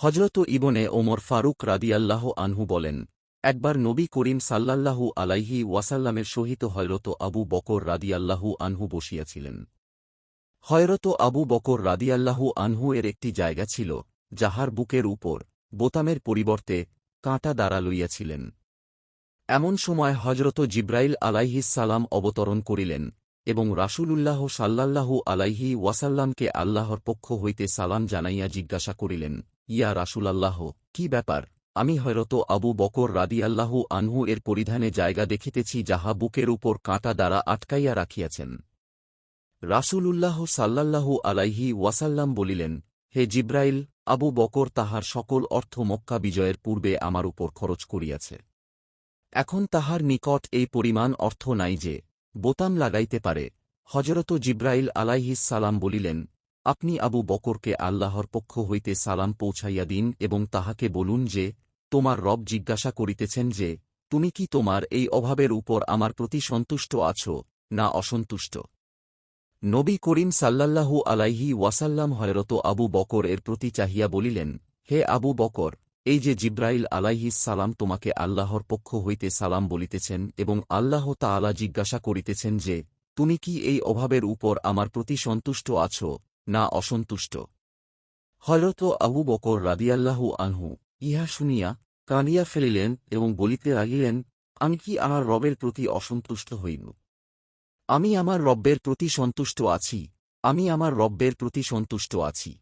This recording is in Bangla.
হযরত ইবনে ওমর ফারুক রাদিয়াল্লাহু আনহু বলেন, একবার নবী করিম সাল্লাল্লাহু আলাইহি ওয়াসাল্লামের সহিত হযরত আবু বকর রাদিয়াল্লাহু আনহু বসিয়াছিলেন। হযরত আবু বকর রাদিয়াল্লাহু আনহু এর একটি জায়গা ছিল, যাহার বুকের উপর বোতামের পরিবর্তে কাঁটা দ্বারা লইয়াছিলেন। এমন সময় হযরত জিব্রাইল আলাইহিস সালাম অবতরণ করিলেন এবং রাসূলুল্লাহ সাল্লাল্লাহু আলাইহি ওয়াসাল্লামকে আল্লাহর পক্ষ হইতে সালাম জানাইয়া জিজ্ঞাসা করিলেন, ইয়া রাসূলাল্লাহ, কি ব্যাপার? আমি হযরত আবু বকর রাদিয়াল্লাহু আনহু এর পরিধানে জায়গা দেখিতেছি, যাহা বুকের উপর কাঁটা দ্বারা আটকাইয়া রাখিয়াছেন। রাসূলুল্লাহ সাল্লাল্লাহু আলাইহি ওয়াসাল্লাম বলিলেন, হে জিব্রাইল, আবু বকর তাহার সকল অর্থ মক্কা বিজয়ের পূর্বে আমার উপর খরচ করিয়াছে। এখন তাহার নিকট এই পরিমাণ অর্থ নাই যে বোতাম লাগাইতে পারে। হযরত জিব্রাইল আলাইহিস সালাম বলিলেন, আপনি আবু বকরকে আল্লাহর পক্ষ হইতে সালাম পৌঁছাইয়া দিন এবং তাহাকে বলুন যে, তোমার রব জিজ্ঞাসা করিতেছেন যে, তুমি কি তোমার এই অভাবের উপর আমার প্রতি সন্তুষ্ট আছ না অসন্তুষ্ট? নবী করিম সাল্লাল্লাহু আলাইহি ওয়াসাল্লাম হযরত আবু বকর এর প্রতি চাহিয়া বলিলেন, হে আবু বকর, এই যে জিব্রাইল আলাইহিস সালাম তোমাকে আল্লাহর পক্ষ হইতে সালাম বলিতেছেন এবং আল্লাহ তাআলা জিজ্ঞাসা করিতেছেন যে, তুমি কি এই অভাবের উপর আমার প্রতি সন্তুষ্ট আছ না অসন্তুষ্ট? হযরত আবু বকর রাদিয়াল্লাহু আনহু ইহা শুনিয়া কাঁদিয়া ফেলিলেন এবং বলিতে লাগিলেন, আমি কি আমার রবের প্রতি অসন্তুষ্ট হইব? আমি আমার রব্বের প্রতি সন্তুষ্ট আছি, আমি আমার রব্বের প্রতি সন্তুষ্ট আছি।